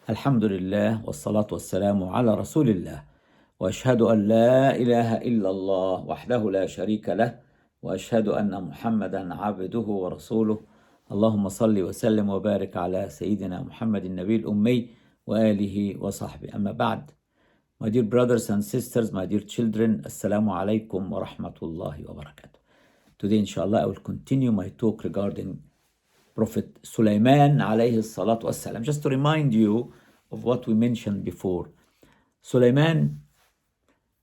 الحمد لله والصلاة والسلام على رسول الله وأشهد أن لا إله إلا الله وحده لا شريك له وأشهد أن محمدا عبده ورسوله اللهم صل وسلم وبارك على سيدنا محمد النبي الأمي وآله وصحبه أما بعد. My dear brothers and sisters, my dear children, Assalamu alaikum wa rahmatullahi wa barakatuh. Today inshallah I will continue my talk regarding Prophet Soleman alayhi salatu wassalam. Just to remind you of what we mentioned before. Soleman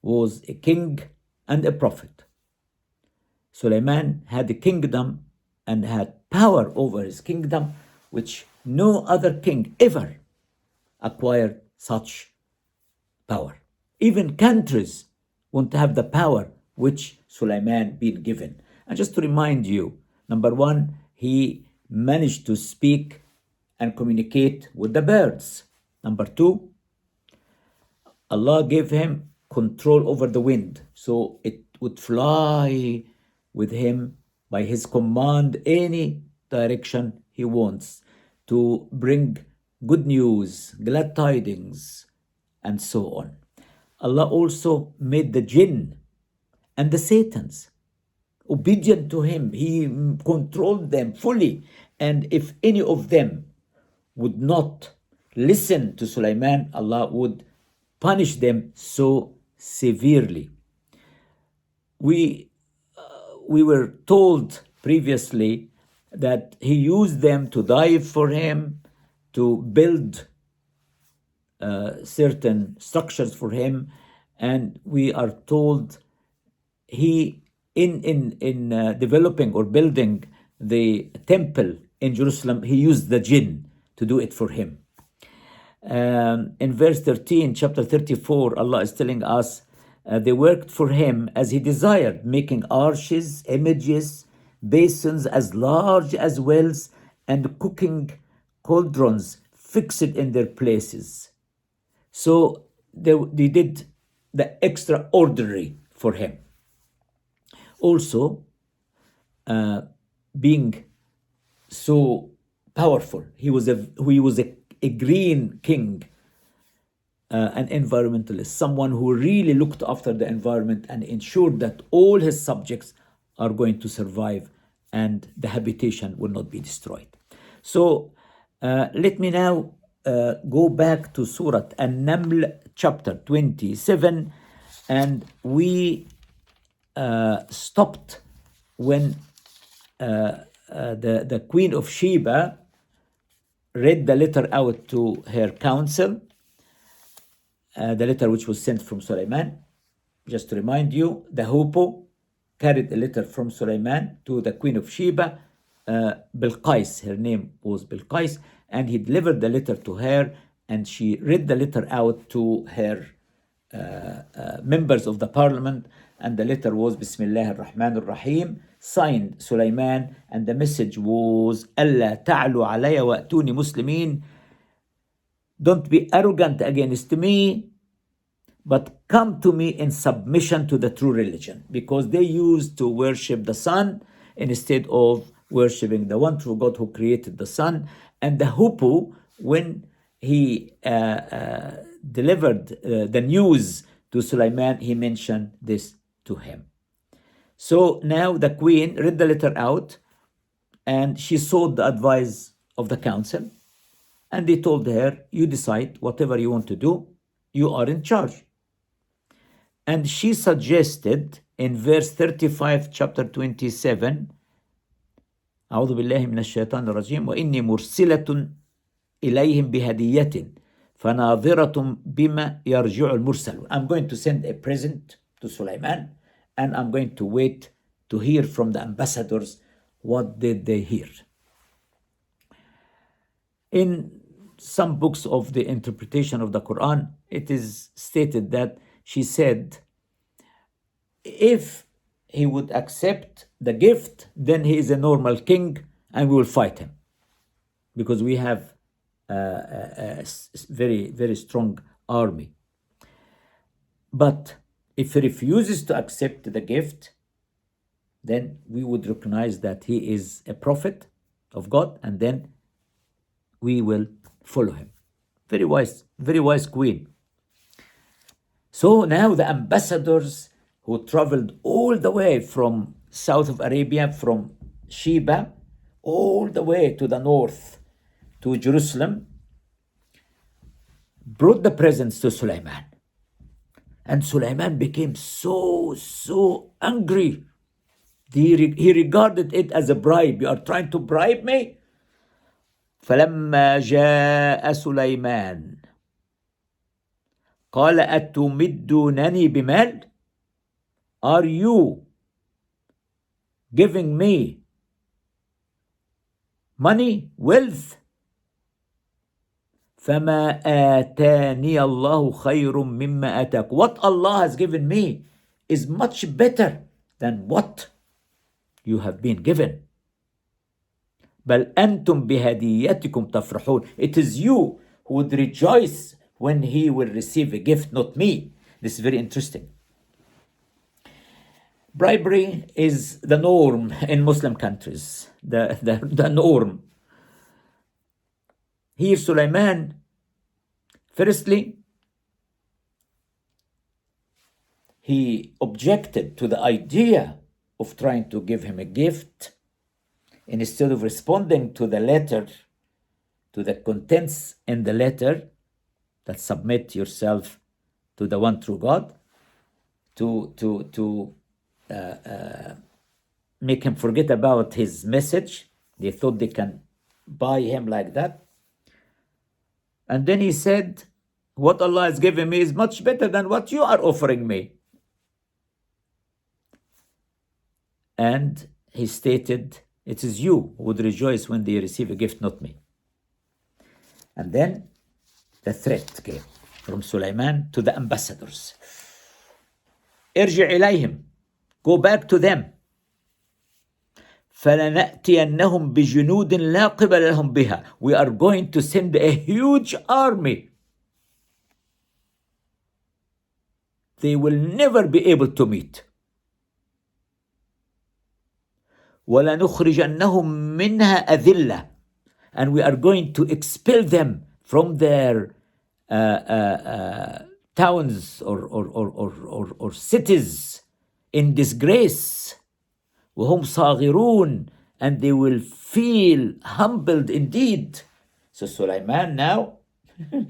was a king and a prophet. Soleman had a kingdom and had power over his kingdom, which no other king ever acquired such power. Even countries won't have the power which Soleman been given. And just to remind you, number one, he managed to speak and communicate with the birds. Number two, Allah gave him control over the wind, so it would fly with him by his command any direction he wants, to bring good news, glad tidings, and so on. Allah also made the jinn and the Satans obedient to him. He controlled them fully, and if any of them would not listen to Sulaiman, Allah would punish them so severely. We were told previously that he used them to dive for him, to build certain structures for him, and we are told he in developing or building the temple in Jerusalem, he used the jinn to do it for him. In verse 13, chapter 34, Allah is telling us they worked for him as he desired, making arches, images, basins as large as wells, and cooking cauldrons fixed in their places. So they did the extraordinary for him. Also, being so powerful, he was a green king, an environmentalist, someone who really looked after the environment and ensured that all his subjects are going to survive and the habitation will not be destroyed. So let me now go back to Surah An-Naml chapter 27, and we stopped when the Queen of Sheba read the letter out to her council, the letter which was sent from Soleman. Just to remind you, the hoopoe carried a letter from Soleman to the Queen of Sheba, Bilqais, her name was Bilqais, and he delivered the letter to her, and she read the letter out to her members of the parliament, and the letter was Bismillah ar-Rahman ar-Rahim, signed Sulaiman, and the message was Allah ta'lu alayya wa atuni muslimin. Don't be arrogant against me, but come to me in submission to the true religion, because they used to worship the sun instead of worshiping the one true God who created the sun. And the hoopoe, when he delivered the news to Sulaiman, he mentioned this to him. So now the queen read the letter out, and she sought the advice of the council, and they told her, you decide whatever you want to do, you are in charge. And she suggested in verse 35, chapter 27, أعوذ بالله من الشيطان الرجيم وإني مرسلة إليهم بهدية فناظرة بما يرجع المرسل. I'm going to send a present to Sulaiman, and I'm going to wait to hear from the ambassadors what did they hear. In some books of the interpretation of the Quran, it is stated that she said, if he would accept the gift, then he is a normal king and we will fight him, because we have a very, very strong army. But if he refuses to accept the gift, then we would recognize that he is a prophet of God, and then we will follow him. very wise queen. So now the ambassadors who traveled all the way from south of Arabia, from Sheba, all the way to the north, to Jerusalem, brought the presents to Soleman. And Soleman became so angry. He regarded it as a bribe. You are trying to bribe me? فلما جاء سليمان قال أتمدونني بمال? Are you giving me money, wealth? فما آتاني الله خير مما آتاك. What Allah has given me is much better than what you have been given. بل أنتم بهديتكم تفرحون. It is you who would rejoice when he will receive a gift, not me. This is very interesting. Bribery is the norm in Muslim countries, the norm. Here Suleiman, firstly, he objected to the idea of trying to give him a gift. And instead of responding to the letter, to the contents in the letter, that submit yourself to the one true God, to make him forget about his message. They thought they can buy him like that. And then he said, what Allah has given me is much better than what you are offering me. And he stated, it is you who would rejoice when they receive a gift, not me. And then the threat came from Suleiman to the ambassadors. ارجع إليهم. Go back to them. فلنأتينهم بجنود لا قبل لهم بها. We are going to send a huge army. They will never be able to meet. وَلَنُخْرِجَنَّهُمْ مِنْهَا أَذِلَّةً. And we are going to expel them from their towns or cities in disgrace. وَهُمْ صَاغِرُونَ. And they will feel humbled indeed. So Suleiman now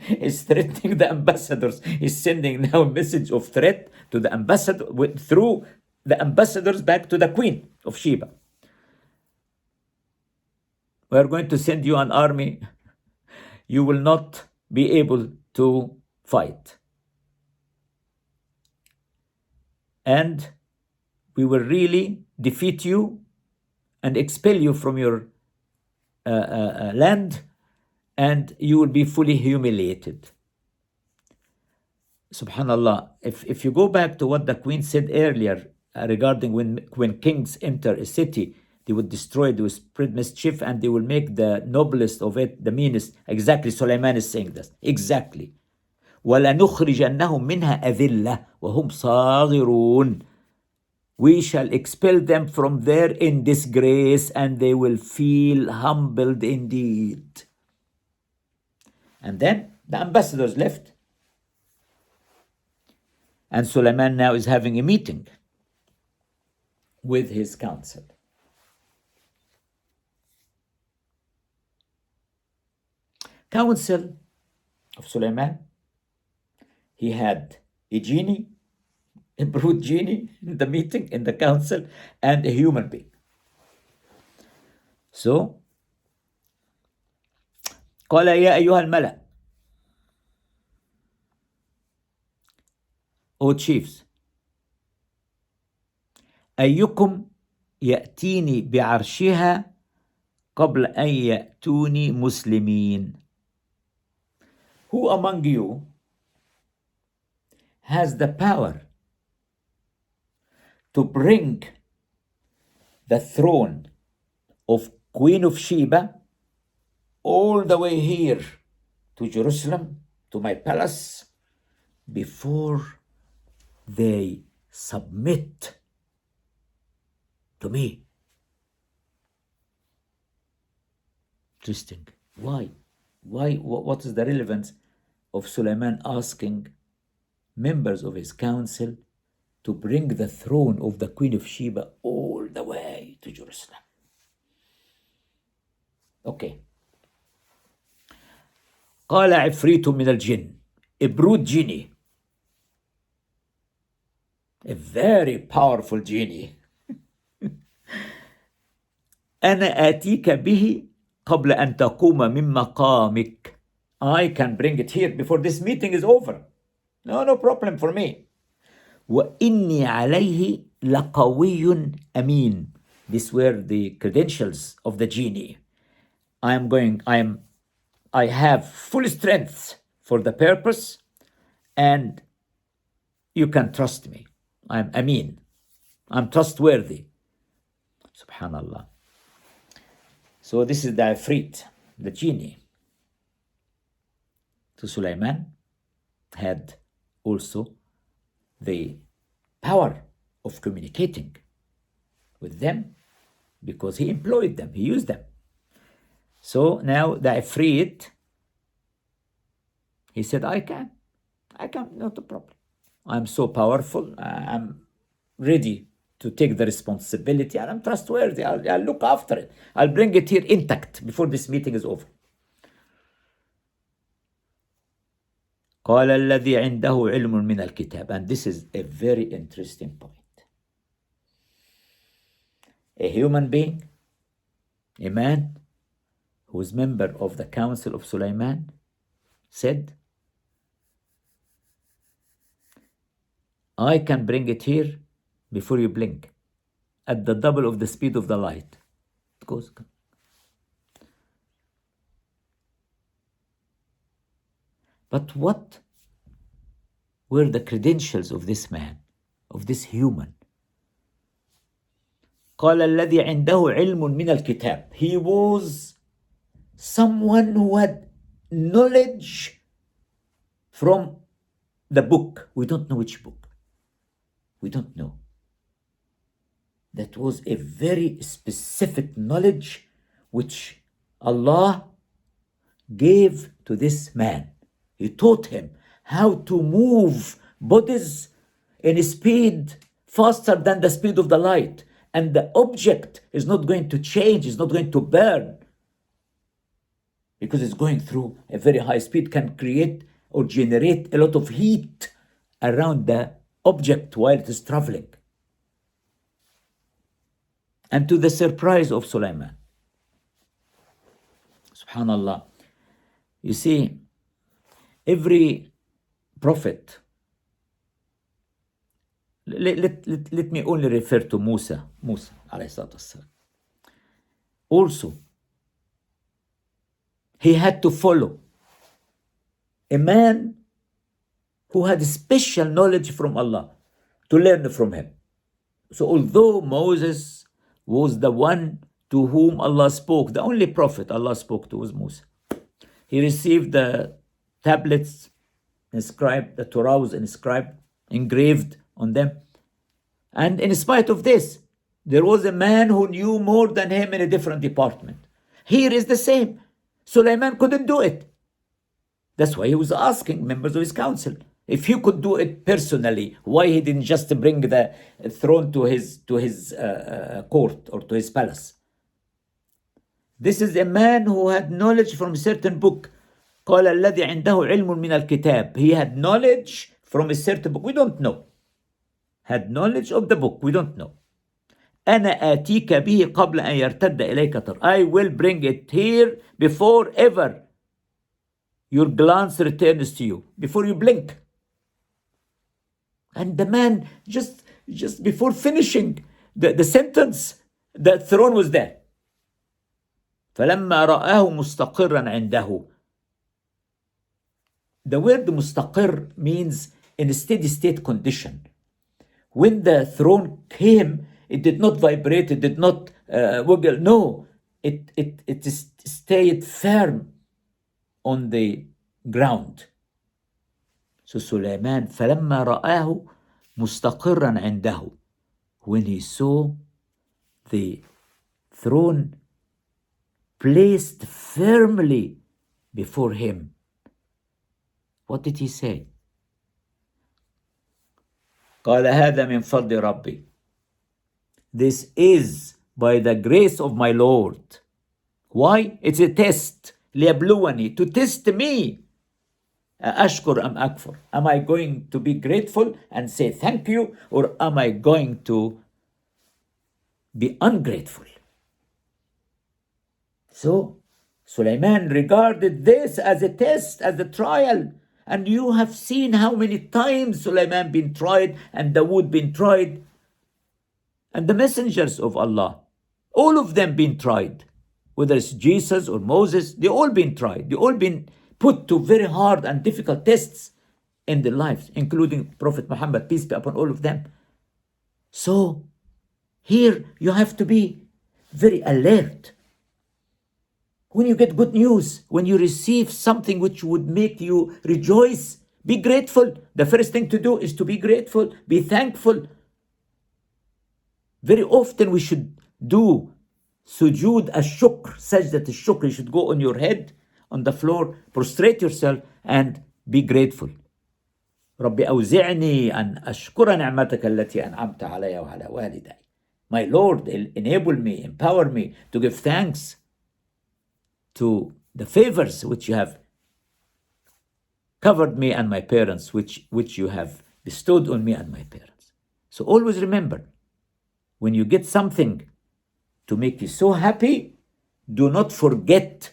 is threatening the ambassadors. He's sending now a message of threat to the ambassador through the ambassadors back to the queen of Sheba. We are going to send you an army. You will not be able to fight. And we will really defeat you and expel you from your land, and you will be fully humiliated. Subhanallah, if you go back to what the queen said earlier regarding when kings enter a city, they would destroy, they would spread mischief, and they will make the noblest of it the meanest. Exactly, Soleman is saying this. Exactly. وَلَنُخْرِجَنَّهُمْ مِنْهَا أَذِلَّةً وَهُمْ صَاغِرُونَ. We shall expel them from there in disgrace, and they will feel humbled indeed. And then the ambassadors left. And Suleiman now is having a meeting with his council. Council of Suleiman, he had a genie, a brute genie in the meeting, in the council, and a human being. So, قال يا أيها الملأ, O chiefs, أيكم يأتيني بعرشها قبل أن يأتوني مسلمين. Who among you has the power to bring the throne of Queen of Sheba all the way here to Jerusalem, to my palace, before they submit to me? Interesting. Why? What is the relevance of Soleman asking members of his council to bring the throne of the Queen of Sheba all the way to Jerusalem. Okay. قال عفريت من الجن, a brute genie, a very powerful genie. أنا آتيك به قبل أن تقوم من مقامك. I can bring it here before this meeting is over. No problem for me. وإني عليه لقوي أمين. These were the credentials of the genie. I have full strength for the purpose, and you can trust me. I'm Amin. I'm trustworthy. Subhanallah. So this is the Ifrit, the genie. So Sulaiman had also the power of communicating with them because he employed them, he used them. So now the Ifrit, he said, I can, not a problem. I'm so powerful, I'm ready to take the responsibility, and I'm trustworthy. I'll look after it. I'll bring it here intact before this meeting is over. قال الذي عنده علم من الكتاب. And this is a very interesting point. A human being, a man who is member of the council of Sulaiman, said, I can bring it here before you blink, at the double of the speed of the light. It goes. But what were the credentials of this man, of this human? قال الذي عنده علم من الكتاب. He was someone who had knowledge from the book. We don't know which book. We don't know. That was a very specific knowledge which Allah gave to this man. He taught him how to move bodies in a speed faster than the speed of the light. And the object is not going to change, it's not going to burn. Because it's going through a very high speed, can create or generate a lot of heat around the object while it is traveling. And to the surprise of Soleman, subhanallah, you see, every prophet, let me only refer to Musa alayhi salatu wassalam. Also, he had to follow a man who had special knowledge from Allah to learn from him. So although Moses was the one to whom Allah spoke, the only prophet Allah spoke to was Musa. He received the tablets inscribed, the Torah was inscribed, engraved on them. And in spite of this, there was a man who knew more than him in a different department. Here is the same. Sulaiman couldn't do it. That's why he was asking members of his council. If he could do it personally, why he didn't just bring the throne to his court or to his palace? This is a man who had knowledge from a certain book. قال الذي عنده علم من الكتاب. He had knowledge from a certain book. We don't know. Had knowledge of the book. We don't know. أنا آتيك به قبل أن يرتد إليك طرف. I will bring it here before ever your glance returns to you, before you blink. And the man, just before finishing the sentence, the throne was there. فلما رآه مستقرا عنده. The word مستقر means in a steady state condition. When the throne came, it did not vibrate, it did not wiggle. No, it stayed firm on the ground. So Sulaiman, فلما رآه مستقرا عنده. When he saw the throne placed firmly before him, What did he say? قال هذا من فضل ربي. This is by the grace of my Lord. Why? It's a test. ليبلوني, to test me. أشكر أم أكفر? Am I going to be grateful and say thank you, or am I going to be ungrateful? So Soleman regarded this as a test, as a trial. And you have seen how many times Soleman been tried and Dawood been tried. And the messengers of Allah, all of them been tried. Whether it's Jesus or Moses, they all been tried. They all been put to very hard and difficult tests in their lives, including Prophet Muhammad, peace be upon all of them. So here you have to be very alert. When you get good news, when you receive something which would make you rejoice, be grateful. The first thing to do is to be grateful, be thankful. Very often we should do sujood al-shukr, sajdat al-shukr. You should go on your head, on the floor, prostrate yourself and be grateful. ربي أوزعني أن أشكر نعمتك التي أنعمت علي وعلى والدي. My Lord, enable me, empower me to give thanks to the favors which you have covered me and my parents, which you have bestowed on me and my parents. So always remember, when you get something to make you so happy, do not forget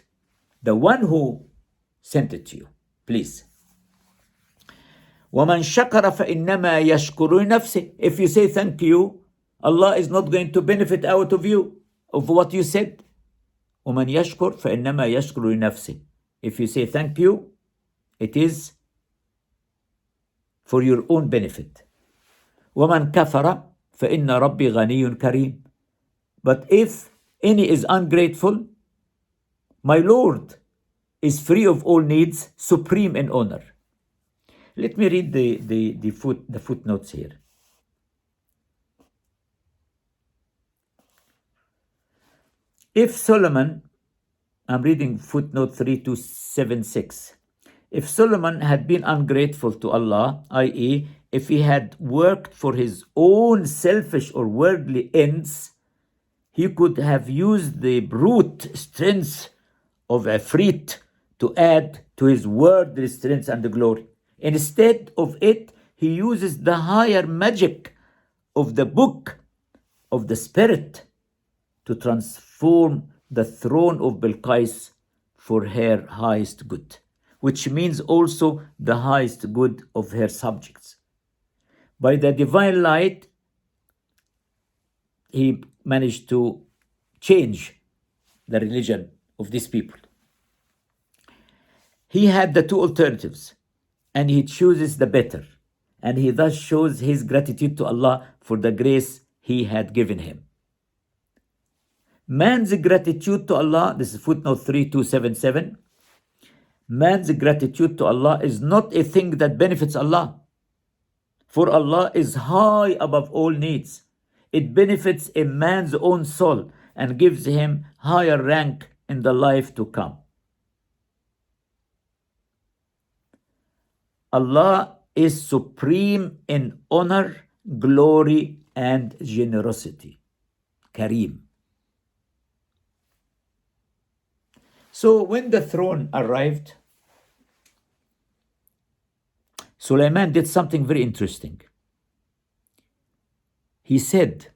the one who sent it to you. Please. وَمَنْ شَكَرَ فَإِنَّمَا يَشْكُرُ نَفْسِهِ. If you say thank you, Allah is not going to benefit out of you, of what you said. وَمَنْ يَشْكُرْ فَإِنَّمَا يَشْكُرُ نَفْسِهِ. If you say thank you, it is for your own benefit. وَمَنْ كَفَرَ فَإِنَّ رَبِّي غَنِيٌّ كَرِيمٌ. But if any is ungrateful, my Lord is free of all needs, supreme in honor. Let me read the footnotes here. If Solomon, I'm reading footnote 3276. If Solomon had been ungrateful to Allah, i.e., if he had worked for his own selfish or worldly ends, he could have used the brute strength of Ifrit to add to his worldly strength and glory. Instead of it, he uses the higher magic of the book of the spirit to transform the throne of Bilqis for her highest good, which means also the highest good of her subjects. By the divine light, he managed to change the religion of these people. He had the two alternatives, and he chooses the better, and he thus shows his gratitude to Allah for the grace he had given him. Man's gratitude to Allah, this is footnote 3277, man's gratitude to Allah is not a thing that benefits Allah, for Allah is high above all needs. It benefits a man's own soul and gives him higher rank in the life to come. Allah is supreme in honor, glory, and generosity. Kareem. So when the throne arrived, Soleman did something very interesting. He said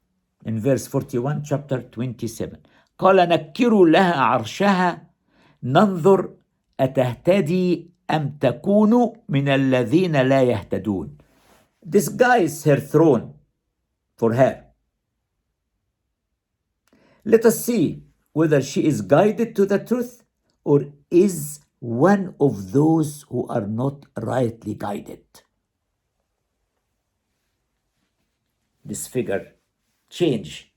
in verse 41, chapter 27, قال نكروا لها عرشها ننظر أتهتدي أم تكون من الذين لا يهتدون. Disguise her throne for her. Let us see whether she is guided to the truth or is one of those who are not rightly guided. This figure change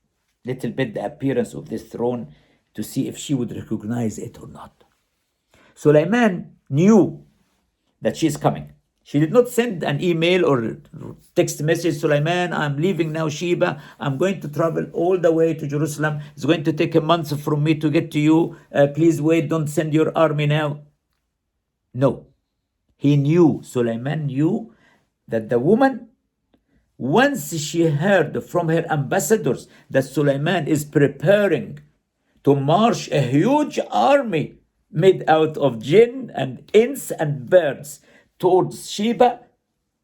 little bit the appearance of this throne to see if she would recognize it or not. Soleman knew that she is coming. She did not send an email or text message, Soleman, I'm leaving now Sheba. I'm going to travel all the way to Jerusalem. It's going to take a month from me to get to you. Please wait, don't send your army now. No. Soleman knew that the woman, once she heard from her ambassadors that Soleman is preparing to march a huge army made out of jinn and ants and birds towards Sheba,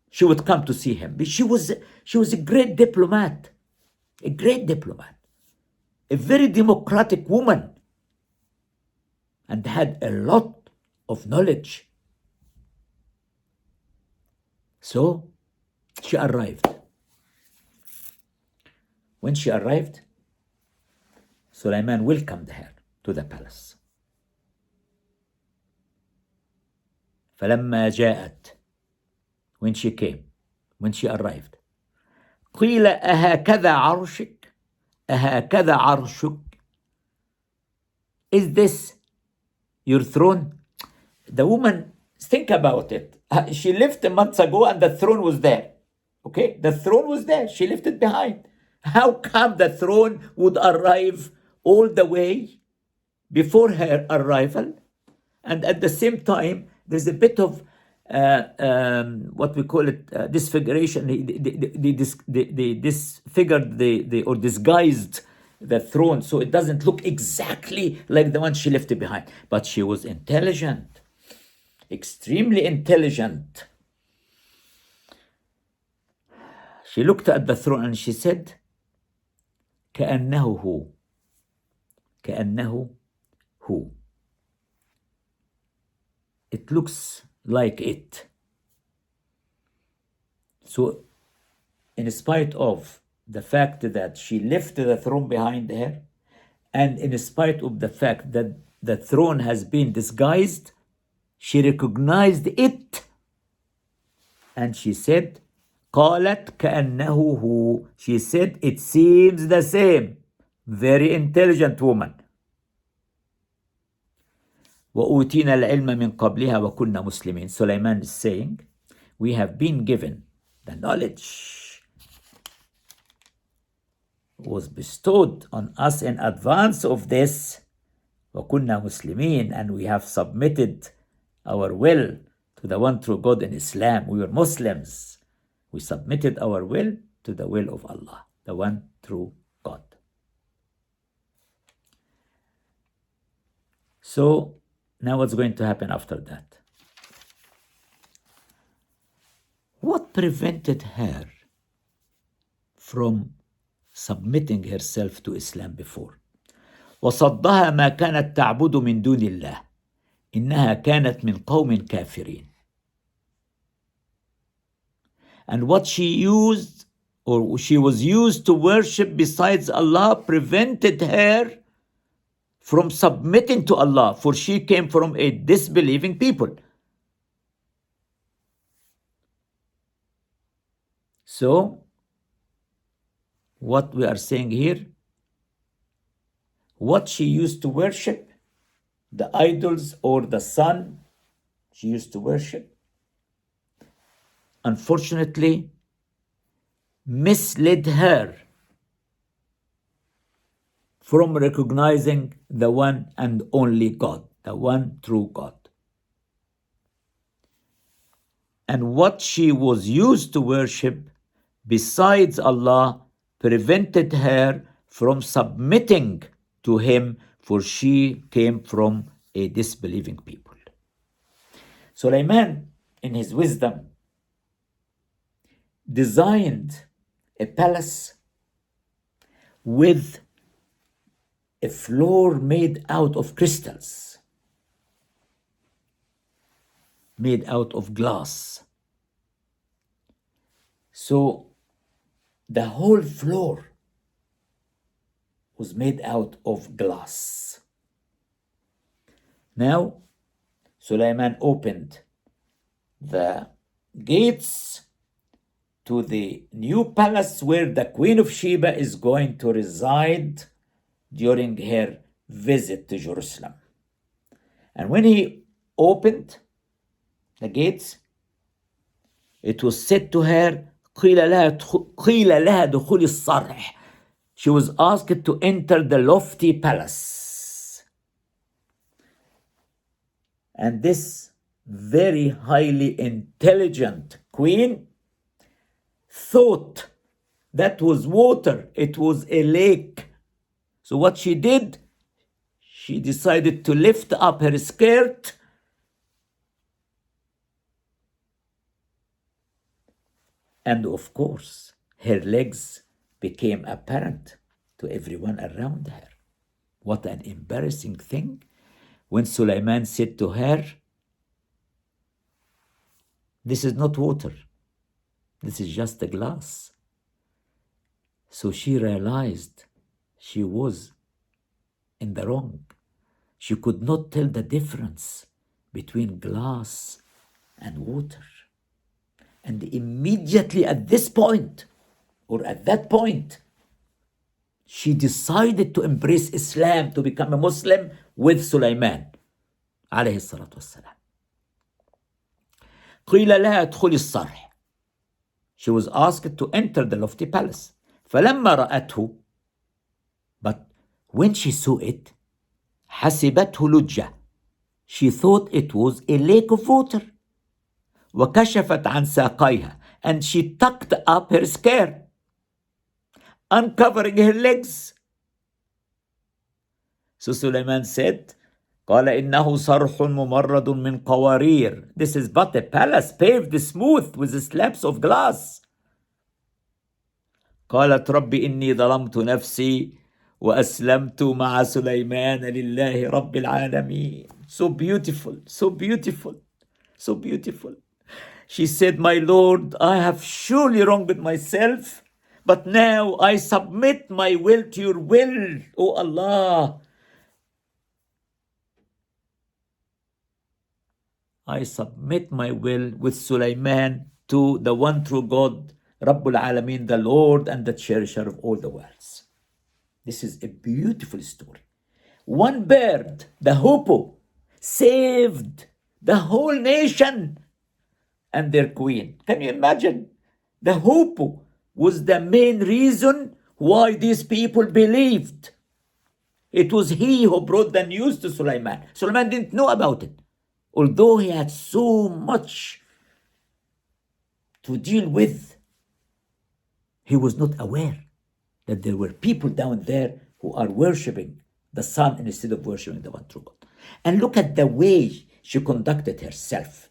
she would come to see him. She was a great diplomat, a very democratic woman, and had a lot of knowledge. So she arrived. When she arrived, Soleman welcomed her to the palace. فلما جاءت, when she arrived, قيل أهكذا عرشك, is this your throne? The woman, think about it. She left months ago and the throne was there. Okay, the throne was there. She left it behind. How come the throne would arrive all the way before her arrival? And at the same time, there's a bit of what we call it disfiguration. They disfigured or disguised the throne so it doesn't look exactly like the one she left behind. But she was intelligent, extremely intelligent. She looked at the throne and she said, كأنه هو. It looks like it. So, in spite of the fact that she left the throne behind her, and in spite of the fact that the throne has been disguised, she recognized it, and she said, قالت كأنه هو. She said, it seems the same. Very intelligent woman. وأوتينا العلم من قبلها وكنا مسلمين. Soleman is saying, we have been given the knowledge was bestowed on us in advance of this, وكنا مسلمين, and we have submitted our will to the one true God in Islam. We were Muslims. We submitted our will to the will of Allah, the one true God. So, now what's going to happen after that? What prevented her from submitting herself to Islam before? وصدها ما كانت تعبد من دون الله إنها كانت من قوم كافرين. And what she used, or she was used to worship besides Allah, prevented her from submitting to Allah, for she came from a disbelieving people. So, what we are saying here, what she used to worship, the idols or the sun she used to worship, unfortunately, misled her from recognizing the one and only God, the one true God. And what she was used to worship besides Allah prevented her from submitting to Him, for she came from a disbelieving people. Soleman, in his wisdom, designed a palace with a floor made out of crystals, made out of glass. So the whole floor was made out of glass. Now, Soleman opened the gates to the new palace where the Queen of Sheba is going to reside during her visit to Jerusalem. And when he opened the gates, it was said to her, قيل لها دخول الصرح. She was asked to enter the lofty palace. And this very highly intelligent queen, thought that was water. It was a lake. So what she did, she decided to lift up her skirt and of course her legs became apparent to everyone around her. What an embarrassing thing when Soleman said to her, "This is not water, this is just a glass." So she realized she was in the wrong. She could not tell the difference between glass and water. And immediately at this point, or at that point, she decided to embrace Islam, to become a Muslim with Sulaiman عليه الصلاة والسلام. قيل لها ادخلي الصرح. She was asked to enter the lofty palace. فلما رأته, but when she saw it, حسبته لجة. She thought it was a lake of water. وكشفت عن ساقيها, and she tucked up her skirt, uncovering her legs. So Sulaiman said, قال إنه صرح ممرد من قوارير. This is but a palace paved smooth with slabs of glass. قالت رب إني ظلمت نفسي وأسلمت مع سليمان لله رب العالمين. So beautiful, so beautiful, so beautiful. She said, "My Lord, I have surely wronged myself, but now I submit my will to your will, O Allah. I submit my will with Sulaiman to the one true God, Rabbul Alameen, the Lord and the cherisher of all the worlds." This is a beautiful story. One bird, the hoopoe, saved the whole nation and their queen. Can you imagine? The hoopoe was the main reason why these people believed. It was he who brought the news to Sulaiman. Sulaiman didn't know about it, although he had so much to deal with. He was not aware that there were people down there who are worshipping the sun instead of worshipping the one true God. And look at the way she conducted herself.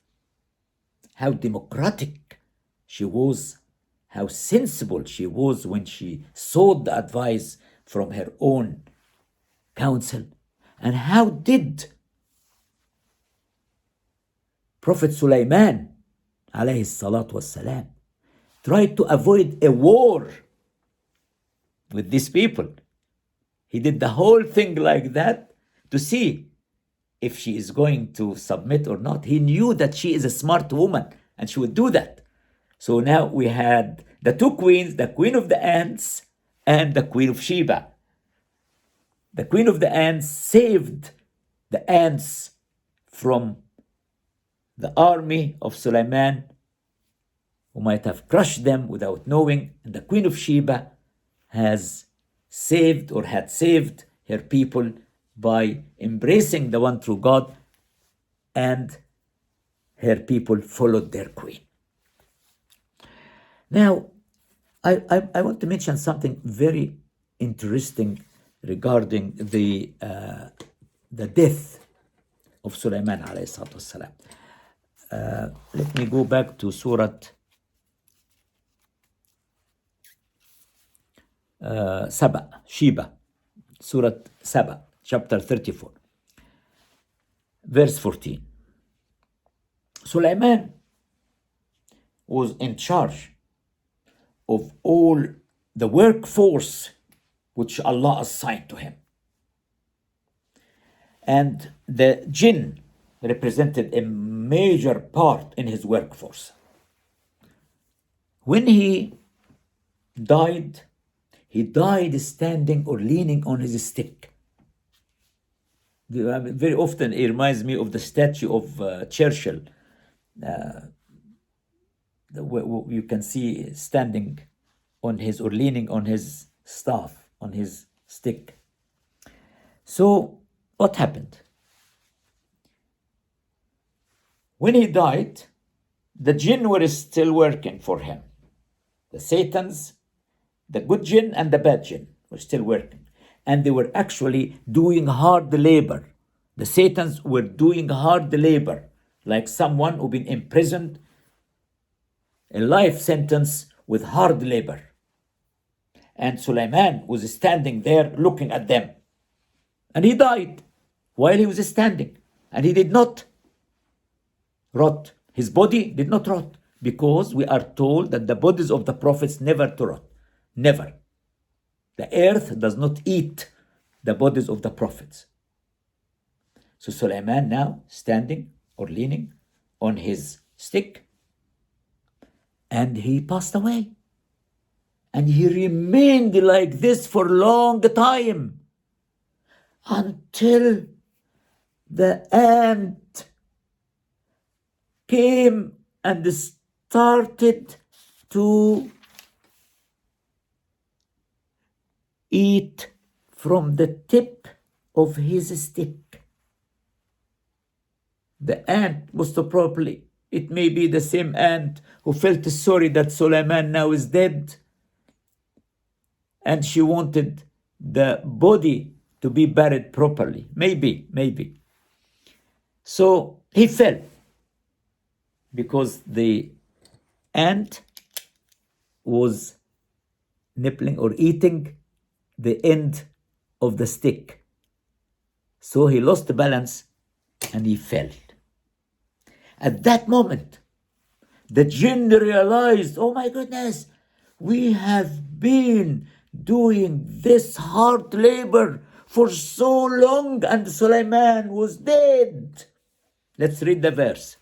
How democratic she was, how sensible she was when she sought the advice from her own counsel. And how did Prophet Sulaiman alayhi salatu wassalam try to avoid a war with these people? He did the whole thing like that to see if she is going to submit or not. He knew that she is a smart woman and she would do that. So now we had the two queens, the queen of the ants and the queen of Sheba. The queen of the ants saved the ants from the army of Sulaiman, who might have crushed them without knowing. And the queen of Sheba has saved or had saved her people by embracing the one true God, and her people followed their queen. Now, I want to mention something very interesting regarding the death of Sulaiman alayhi salatu wassalam. Let me go back to Surah Saba, Sheba, Surah Saba, chapter 34, verse 14. Sulaiman was in charge of all the workforce which Allah assigned to him. And the jinn represented a major part in his workforce. When he died standing or leaning on his stick. Very often it reminds me of the statue of Churchill. You can see standing on his or leaning on his staff, on his stick. So what happened? When he died, the jinn were still working for him. The Satans, the good jinn and the bad jinn were still working. And they were actually doing hard labor. The Satans were doing hard labor, like someone who'd been imprisoned, a life sentence with hard labor. And Soleman was standing there looking at them. And he died while he was standing. And he did not rot. His body did not rot, because we are told that the bodies of the prophets never to rot. Never. The earth does not eat the bodies of the prophets. So Soleman now standing or leaning on his stick, and he passed away. And he remained like this for a long time, until the ant came and started to eat from the tip of his stick. The ant, most probably, it may be the same ant who felt sorry that Soleman now is dead, and she wanted the body to be buried properly. Maybe. So he fell, because the ant was nibbling or eating the end of the stick. So he lost the balance and he fell. At that moment, the jinn realized, oh my goodness, we have been doing this hard labor for so long, and Soleman was dead. Let's read the verse.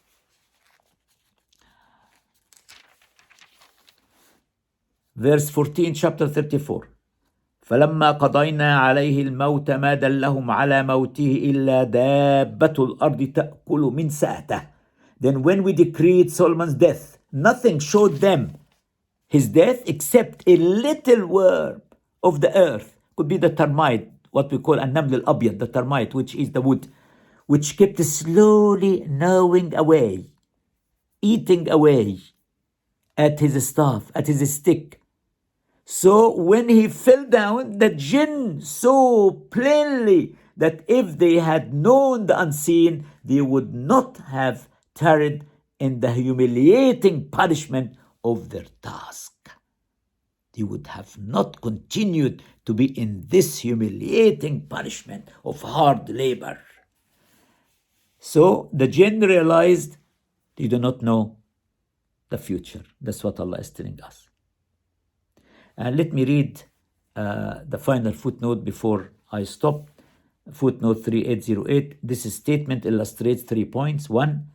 Verse 14, chapter 34. فلما قضينا عليه الموت ما دلهم على موته إلا دابة الأرض تأكل من سأته. Then when we decreed Solomon's death, nothing showed them his death except a little worm of the earth. Could be the termite, what we call النمل الأبيض, the termite, which is the wood, which kept slowly gnawing away, eating away at his staff, at his stick. So when he fell down, the jinn saw plainly that if they had known the unseen, they would not have tarried in the humiliating punishment of their task. They would have not continued to be in this humiliating punishment of hard labor. So the jinn realized they do not know the future. That's what Allah is telling us. And let me read the final footnote before I stop. Footnote 3808. This statement illustrates 3 points. 1.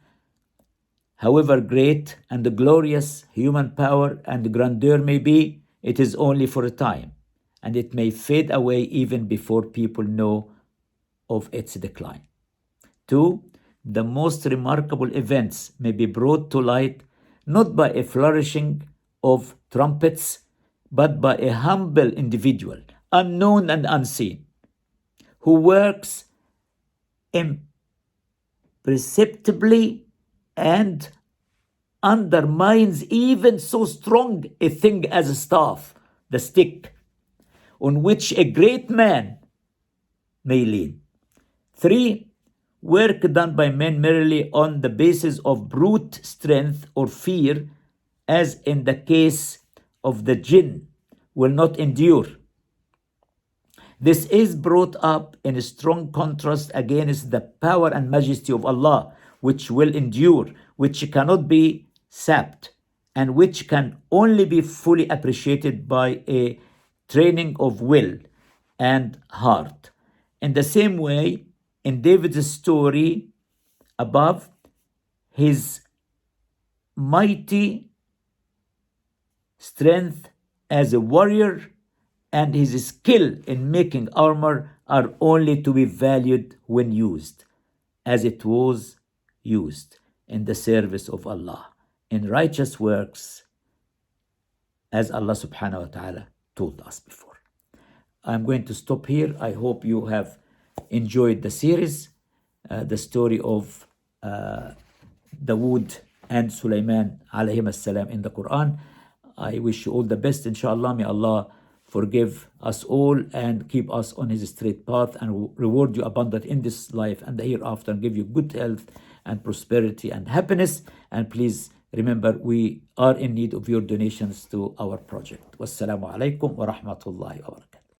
However great and glorious human power and grandeur may be, it is only for a time, and it may fade away even before people know of its decline. 2. The most remarkable events may be brought to light not by a flourishing of trumpets, but by a humble individual, unknown and unseen, who works imperceptibly and undermines even so strong a thing as a staff, the stick, on which a great man may lean. 3. Work done by men merely on the basis of brute strength or fear, as in the case of the jinn, will not endure. This is brought up in a strong contrast against the power and majesty of Allah, which will endure, which cannot be sapped, and which can only be fully appreciated by a training of will and heart. In the same way, in David's story above, his mighty strength as a warrior and his skill in making armor are only to be valued when used, as it was used in the service of Allah, in righteous works, as Allah subhanahu wa ta'ala told us before. I'm going to stop here. I hope you have enjoyed the series, the story of Dawood and Soleman alayhim as-salam in the Quran. I wish you all the best, inshallah. May Allah forgive us all and keep us on his straight path and reward you abundant in this life and the hereafter, and give you good health and prosperity and happiness. And please remember, we are in need of your donations to our project. Wassalamu alaikum wa rahmatullahi wa barakatuh.